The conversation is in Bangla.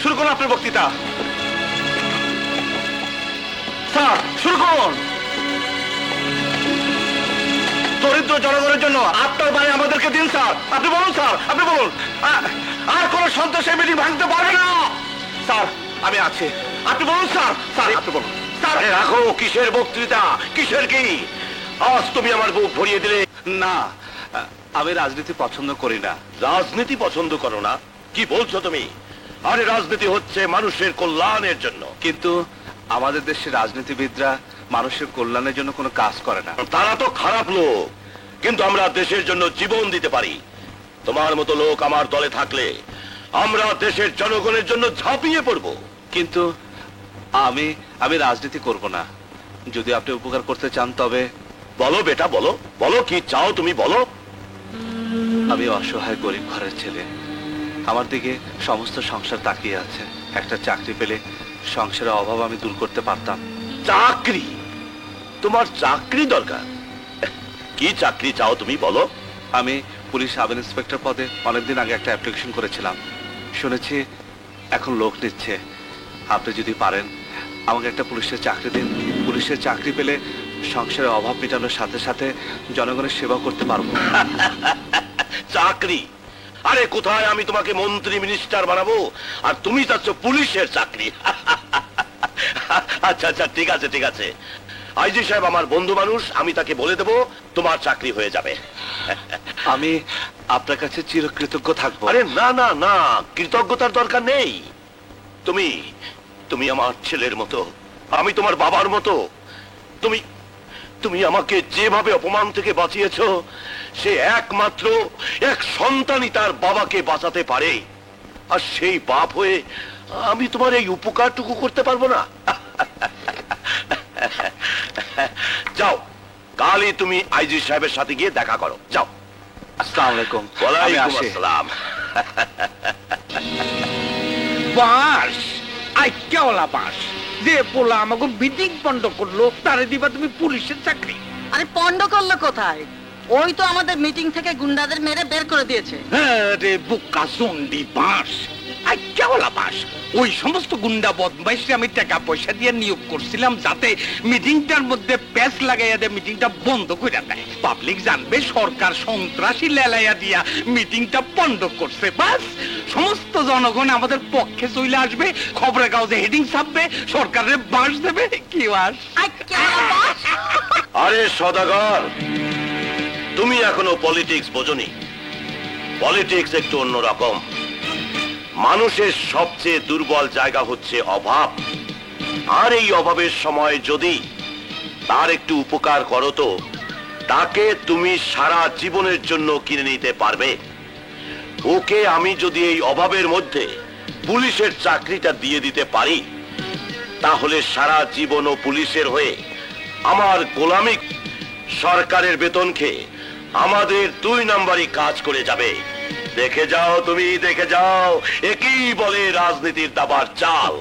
শুরু করুন আপনার বক্তৃতা। স্যার শুরু করুন। দরিদ্র জনগণের জন্য আপনার বাড়ি আমাদেরকে দিন স্যার। আপনি বলুন স্যার, আপনি বলুন। আর কোন সন্ত্রাসের মিটিং ভাঙতে পারবে না। স্যার আমি আছি, আপনি বলুন স্যার। স্যার আপনি বলুন। স্যার রাখো, কিসের বক্তৃতা, কিসের কি? আজ তুমি আমার বুক ভরিয়ে দিলে। না, আমি রাজনীতি পছন্দ করি না। রাজনীতি পছন্দ করো না? কি বলছো তুমি? আরে রাজনীতি হচ্ছে মানুষের কল্যাণের জন্য। কিন্তু আমাদের দেশের রাজনীতিবিদরা মানুষের কল্যাণের জন্য কোনো কাজ করে না। তারা তো খারাপ লোক, কিন্তু আমরা দেশের জন্য জীবন দিতে পারি। তোমার মতো লোক আমার দলে থাকলে আমরা দেশের জনগণের জন্য ঝাঁপিয়ে পড়ব। কিন্তু আমি রাজনীতি করব না। যদি আপনি উপকার করতে চান তবে। বলো বেটা, বলো বলো, কি চাও তুমি বলো। আমি অসহায় গরিব ঘরের ছেলে। আমার দিকে সমস্ত সংসার তাকিয়ে আছে। একটা চাকরি পেলে সংসারের অভাব আমি দূর করতে পারতাম। চাকরি? তোমার চাকরি দরকার? কি চাকরি চাও তুমি বলো। আমি পুলিশ সাব ইন্সপেক্টর পদে অনেকদিন আগে একটা অ্যাপ্লিকেশন করেছিলাম। শুনেছি এখন লোক নিচ্ছে। আপনি যদি পারেন আমাকে একটা পুলিশের চাকরি দিন। পুলিশের চাকরি পেলে সংসারের অভাব মেটানোর সাথে সাথে জনগণের সেবা করতে পারবো। চাকরি? আরে কোথায় আমি তোমাকে মন্ত্রী মিনিস্টার বানাবো, আর তুমি চাচ্ছ পুলিশের চাকরি? আচ্ছা আচ্ছা, ঠিক আছে ঠিক আছে। আইজি সাহেব আমার বন্ধু মানুষ, আমি তাকে বলে দেবো তোমার চাকরি হয়ে যাবে। আমি আপনার কাছে চিরকৃতজ্ঞ থাকবো। আরে না না না, কৃতজ্ঞতার দরকার নেই। তুমি তুমি আমার ছেলের মতো, আমি তোমার বাবার মতো। তুমি তুমি আমাকে যেভাবে অপমান থেকে বাঁচিয়েছো, সে একমাত্র এক সন্তানই তার বাবাকে বাঁচাতে পারে। আর সেই বাপ হয়ে আমি তোমার এই উপকারটুকু করতে পারবো না? যাও, কালই তুমি আইজি সাহেবের সাথে গিয়ে দেখা করো, যাও। আসসালামু আলাইকুম। ওয়ালাইকুম আসসালাম। বাস আইক্যাওয়ালা বাস যে পোলা আমাকে মিটিং পন্ড করলো, তারে দিবা তুমি পুলিশের চাকরি? আরে পন্ড করলো কোথায়? ওই তো আমাদের মিটিং থেকে গুন্ডাদের মেরে বের করে দিয়েছে। হ্যাঁ রে বুকা জন্ডি বাস, আইক্যাওয়ালা বাস। ওই সমস্ত গুন্ডা বদমাইশে আমি টাকা পয়সা দিয়ে নিয়োগ করছিলাম যাতে মিটিংটার মধ্যে প্যাচ লাগাইয়া দিয়ে মিটিংটা বন্ধ করে দেয়। পাবলিক জানবে সরকার সন্ত্রাসী লেলাইয়া দিয়া মিটিংটা পন্ড করছে। বাস সমস্ত জনগণ আমাদের পক্ষে চলে আসবে, খবরের কাগজে হেডিং ছাপবে, সরকারের বাস দেবে। কি বাস? আরে সদাগর, তুমি এখনো পলিটিক্স বোঝনি। পলিটিক্স একটু অন্যরকম। মানুষের সবচেয়ে দুর্বল জায়গা হচ্ছে অভাব। আর এই অভাবের সময় যদি তার একটু উপকার করো তো তাকে তুমি সারা জীবনের জন্য কিনে নিতে পারবে। ওকে আমি যদি এই অভাবের মধ্যে পুলিশের চাকরিটা দিয়ে দিতে পারি, তাহলে সারা জীবনও পুলিশের হয়ে আমার গোলামি, সরকারের বেতন খেয়ে আমাদের 2 নাম্বারই কাজ করে যাবে। দেখে যাও, তুমি দেখে যাও, একই বলে রাজনীতির দাবার চাল।